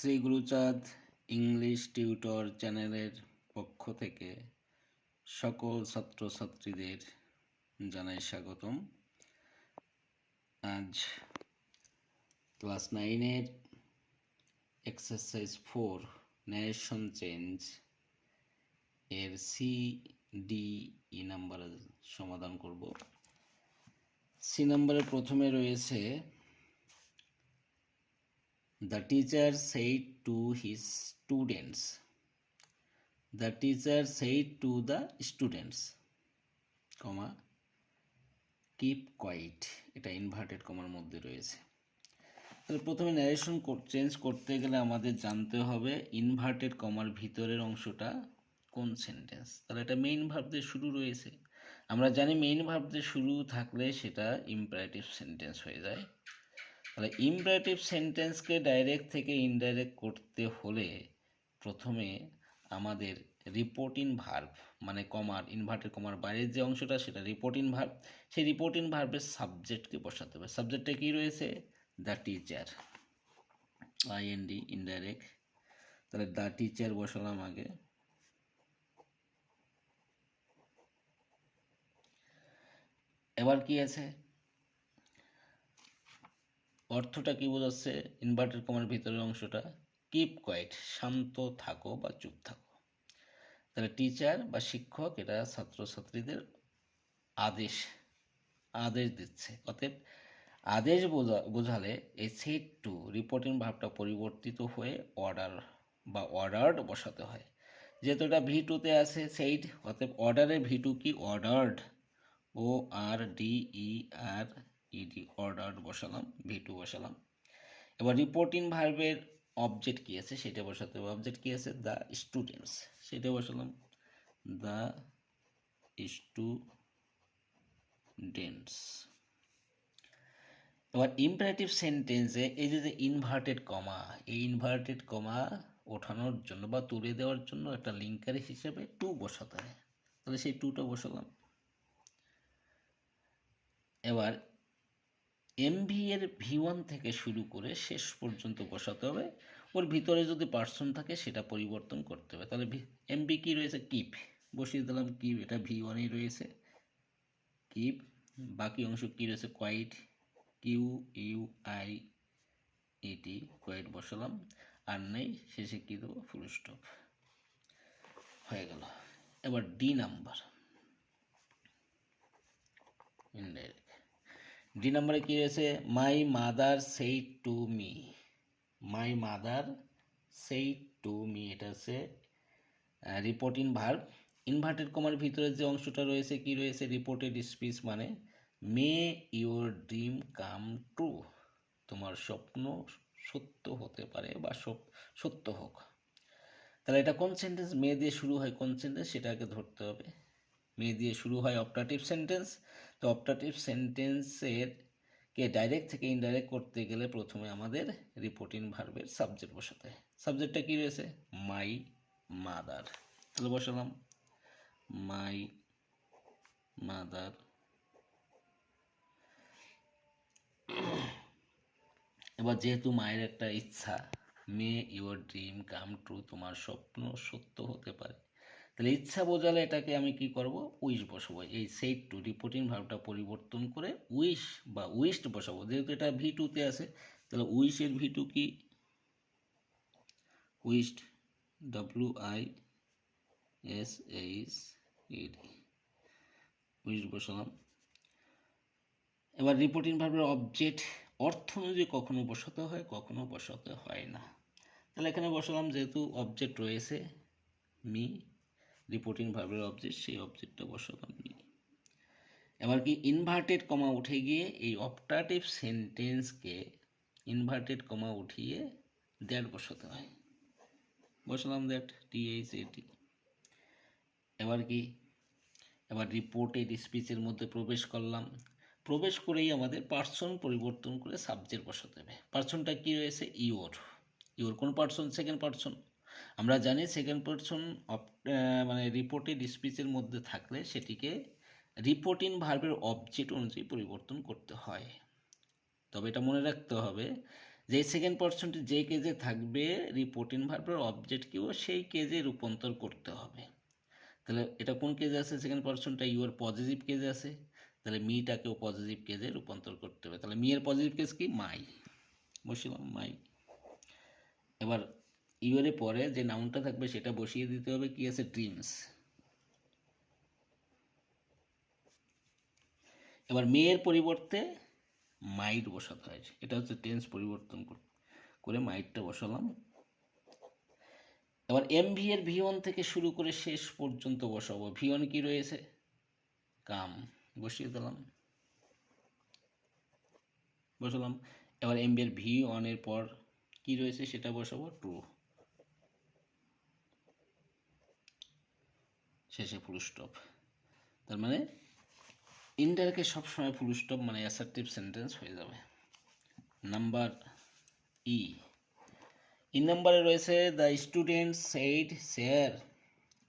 Shri Guruchand English tutor চ্যানেলের পক্ষ থেকে সকল ছাত্রছাত্রীদের জানাই স্বাগতম। আজ ক্লাস 9-এর এক্সারসাইজ 4 ন্যারেশন চেঞ্জ এর CDE নাম্বারের সমাধান করব। সি নাম্বারে প্রথমে রয়েছে The teacher said to his students. The teacher said to the students, comma, keep quiet. এটা ইনভার্টেড কমার মধ্যে রয়েছে। তাহলে প্রথমে ন্যারেশন চেঞ্জ করতে গেলে আমাদের জানতে হবে ইনভার্টেড কমার ভিতরের অংশটা কোন সেন্টেন্স। তাহলে এটা মেইন ভার্ব দিয়ে শুরু রয়েছে। আমরা জানি মেইন ভার্ব দিয়ে শুরু থাকলে সেটা ইম্পারেটিভ সেন্টেন্স হয়ে যায়। তাহলে ইম্পারেটিভ সেন্টেন্সকে ডাইরেক্ট থেকে ইনডাইরেক্ট করতে হলে প্রথমে আমাদের রিপোর্টিং ভার্ব মানে কমার ইনভার্টেড কমার বাইরের যে অংশটা সেটা রিপোর্টিং ভার্ব, সেই রিপোর্টিং ভার্বের সাবজেক্টকে বসাতে হবে। সাবজেক্টটা কি রয়েছে? The teacher, IND indirect. তাহলে দ্য টিচার বসালাম আগে। এবার কি আছে? অর্থটা কি বোঝাচ্ছে ইনভার্টেড কমার ভিতরের অংশটা? কিপ কোয়াইট, শান্ত থাকো বা চুপ থাকো। তাহলে টিচার বা শিক্ষক এটা ছাত্রছাত্রীদের আদেশ দিচ্ছে। অতএব আদেশ বোঝালে এই সেড টু রিপোর্টিং ভার্বটা পরিবর্তিত হয়ে অর্ডার বা অর্ডার্ড বসাতে হয়। যেহেতু এটা V2-তে আছে সেইড, অতএব অর্ডারে V2 কি? অর্ডার্ড, ORDERED, অর্ডার্ড বসালাম, V2 বসালাম। এবার রিপোর্টিং ভার্বের অবজেক্ট কি আছে সেটা বসাতে হবে। অবজেক্ট কি আছে? দ্য স্টুডেন্টস, সেটা বসালাম, দ্য স্টুডেন্টস। এবার ইম্পারেটিভ সেন্টেন্সে এই যে ইনভার্টেড কমা, এই ইনভার্টেড কমা ওঠানোর জন্য বা তুলে দেওয়ার জন্য একটা লিঙ্কার হিসেবে টু বসাতে হয়। তাহলে সেই টুটা বসালাম। এবার MV এর V1 থেকে শুরু করে শেষ পর্যন্ত বসাতে হবে। ওর ভিতরে যদি পার্সন থাকে সেটা পরিবর্তন করতে হবে। তাহলে MV কি রয়েছে? কিপ, বসিয়ে দিলাম কিপ, এটা V1-এই রয়েছে কিপ। বাকি অংশ কি রয়েছে? কোয়াইট, QUIET, কোয়াইট বসালাম। আর নেই, শেষে কি দেবো? Full stop. হয়ে গেল। এবার ডি নাম্বার, ইনডাইরেক্ট। ডি নাম্বারে কি রয়েছে? My mother said to me, my mother said to me, এটা হচ্ছে রিপোর্টিং ভার্ব। ইনভার্টেড কমার ভিতরে যে অংশটা রয়েছে কি রয়েছে? রিপোর্টেড স্পিচ, মানে may your dream come true, তোমার স্বপ্ন সত্য হতে পারে বা সত্য হোক। তাহলে এটা কোন সেন্টেন্স? মে দিয়ে শুরু হয় কোন সেন্টেন্স সেটাকে ধরতে হবে। মে দিয়ে শুরু হয় অপটাটিভ সেন্টেন্স। তো অপটাটিভ সেন্টেন্সের কে ডাইরেক্ট থেকে ইনডাইরেক্ট করতে গেলে প্রথমে আমাদের রিপোর্টিং ভার্বের সাবজেক্ট বসাতে হয়। সাবজেক্টটা কি রয়েছে? মাই মাদার, তাহলে বসালাম মাই মাদার। এবার যেহেতু মায়ের একটা ইচ্ছা, may your dream come true, তোমার স্বপ্ন সত্য হতে পারে, তাহলে ইচ্ছা বোঝালে এটাকে আমি কি করব? উইশ বসাবো। এই সেইড টু রিপোর্টিং ভার্বটা পরিবর্তন করে উইশ বা উইশড বসাবো। যেহেতু এটা V2-তে আছে, তাহলে উইশের V2 কি? উইশড, WISHED, উইশ বসালাম। এবার রিপোর্টিং ভার্বের অবজেক্ট অর্থ অনুযায়ী কখনো বসাতে হয়, কখনো বসাতে হয় না। তাহলে এখানে বসালাম, যেহেতু অবজেক্ট রয়েছে মি, রিপোর্টিং ভার্বের অবজেক্ট, সেই অবজেক্টটা বসালাম মি। এবার কি ইনভার্টেড কমা উঠে গিয়ে এই অপটাটিভ সেন্টেন্সকে ইনভার্টেড কমা উঠিয়ে দ্যাট বসাতে হয়। বসালাম দ্যাট, THAT। এবার কি? এবার রিপোর্টেড স্পিচের মধ্যে প্রবেশ করলাম। প্রবেশ করেই আমাদের পার্সন পরিবর্তন করে সাবজেক্ট বসাতে হবে। পার্সনটা কি রয়েছে? ইওর। ইওর কোন পার্সন? Second person. আমরা জানি সেকেন্ড পার্সন মানে রিপোর্টেড স্পিচের মধ্যে থাকলে সেটিকে রিপোর্টিং ভার্বের অবজেক্ট অনুযায়ী পরিবর্তন করতে হয়। তবে এটা মনে রাখতে হবে যে সেকেন্ড পার্সনটি যে কেজে থাকবে রিপোর্টিং ভার্বের অবজেক্টকেও সেই কেজে রূপান্তর করতে হবে। তাহলে এটা কোন কেজে আছে? সেকেন্ড পার্সনটা ইউর পজিটিভ কেজে আছে, তাহলে মিটাকেও পজিটিভ কেজে রূপান্তর করতে হবে। তাহলে মি এর পজিটিভ কেজ কি? মাই, বসিলাম মাই। এবার ইউর পরে যে নাউনটা থাকবে সেটা বসিয়ে দিতে হবে, কি আছে? ড্রিমস। এবার মেয়ের পরিবর্তে মাইট বসাতে হয়েছে, এটা হচ্ছে টেন্স পরিবর্তন করে মাইটটা বসালাম। এবার এমভি এর ভি1 থেকে শুরু করে শেষ পর্যন্ত বসাবো। ভি1 কি রয়েছে? কাম, বসিয়ে দিলাম, বসালাম। এবার এমভি এর ভি1 এর পর কি রয়েছে সেটা বসাবো, ট্রু, শেষে ফুল স্টপ। তার মানে ইনডাইরেক্টে সবসময় ফুল স্টপ মানে অ্যাসার্টিভ সেন্টেন্স হয়ে যাবে। নাম্বার ই, ইন নাম্বারে রয়েছে the student said sir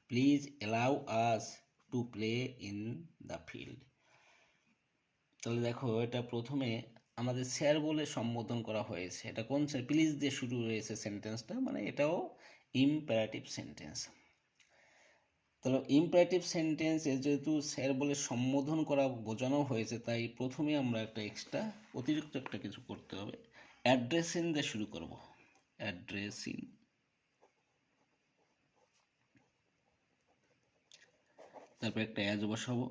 please allow us to play in the field. তাহলে দেখো এটা প্রথমে আমাদের স্যার বলে সম্বোধন করা হয়েছে, এটা কোন স্যার? প্লিজ দিয়ে শুরু হয়েছে সেন্টেন্সটা, মানে এটাও ইম্পারেটিভ সেন্টেন্স। তাহলে ইম্পারেটিভ সেন্টেন্সে যেহেতু স্যার বলে সম্বোধন করা বোঝানো হয়েছে, তাই প্রথমে আমরা একটা এক্সট্রা অতিরিক্ত একটা কিছু করতে হবে। অ্যাড্রেসিং দিয়ে শুরু করব, অ্যাড্রেসিং। তারপর একটা অ্যাজ বসাবো।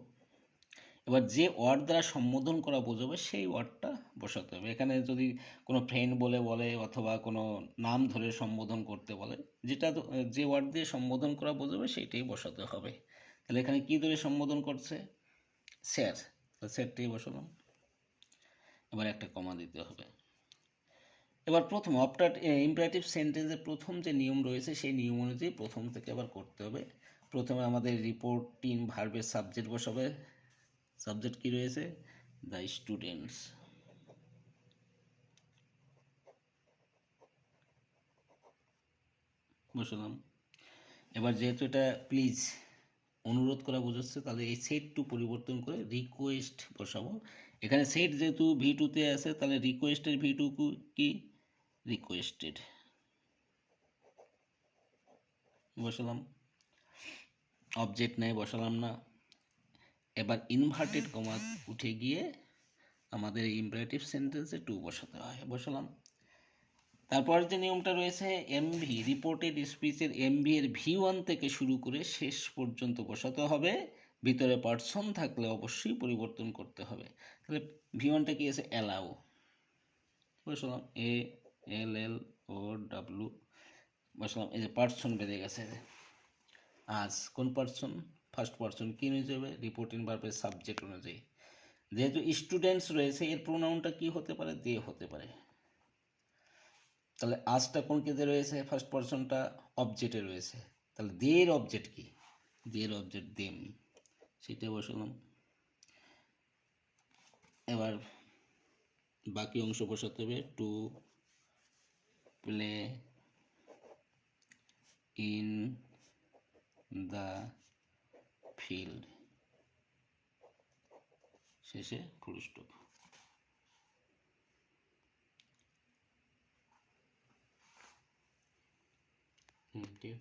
এবার যে ওয়ার্ড দ্বারা সম্বোধন করা বোঝাবে সেই ওয়ার্ডটা বসাতে হবে। এখানে যদি কোনো ফ্রেন্ড বলে অথবা কোনো নাম ধরে সম্বোধন করতে বলে, যেটা যে ওয়ার্ড দিয়ে সম্বোধন করা বোঝাবে সেইটাই বসাতে হবে। তাহলে এখানে কি ধরে সম্বোধন করছে? স্যার, স্যারটাই বসালাম। এবার একটা কমা দিতে হবে। এবার প্রথম ইম্পারেটিভ সেন্টেন্সের প্রথম যে নিয়ম রয়েছে সেই নিয়ম অনুযায়ী প্রথম থেকে আবার করতে হবে। প্রথমে আমাদের রিপোর্টিং ভার্বের সাবজেক্ট বসাবে। সাবজেক্ট কি রয়েছে? The students. বসালাম। এবার যেহেতু এটা প্লিজ অনুরোধ করা বোঝাচ্ছে, তাহলে এই সেট টু পরিবর্তন করে রিকোয়েস্ট বসাবো। এখানে সেট যেহেতু ভি2তে আছে, তাহলে রিকোয়েস্টের ভি2 কি? রিকোয়েস্টেড বসালাম। অবজেক্ট নেই, বসালাম না। এবার ইনভার্টেড কমা উঠে গিয়ে আমাদের ইম্পারেটিভ সেন্টেন্সে টু বসাতে হয়, বসালাম। তারপর যে নিয়মটা রয়েছে এমভি, রিপোর্টেড স্পিচের এমভি এর ভি1 থেকে শুরু করে শেষ পর্যন্ত বসাতে হবে। ভিতরে পার্সন থাকলে অবশ্যই পরিবর্তন করতে হবে। তাহলে ভি1টা কি আছে? অ্যালাউ, বসালাম ALLOW, বসালাম। এই যে পার্সন বেড়ে গেছে, আজ কোন পার্সন? ফার্স্ট পার্সন, কি হয়ে যাবে? রিপোর্টিং ভার্বের সাবজেক্ট অনুযায়ী। যেহেতু স্টুডেন্টস রয়েছে, এর প্রোনাউনটা কি হতে পারে? দে হতে পারে। তাহলে আজটা কোন কেজে রয়েছে? ফার্স্ট পার্সনটা অবজেক্টে রয়েছে, তাহলে দের অবজেক্ট কি? দের অবজেক্ট দেম, সেটা বসালাম। এবার বাকি অংশ বসাতে হবে, to play in the field, শেষে ফুল স্টপ। ঠিক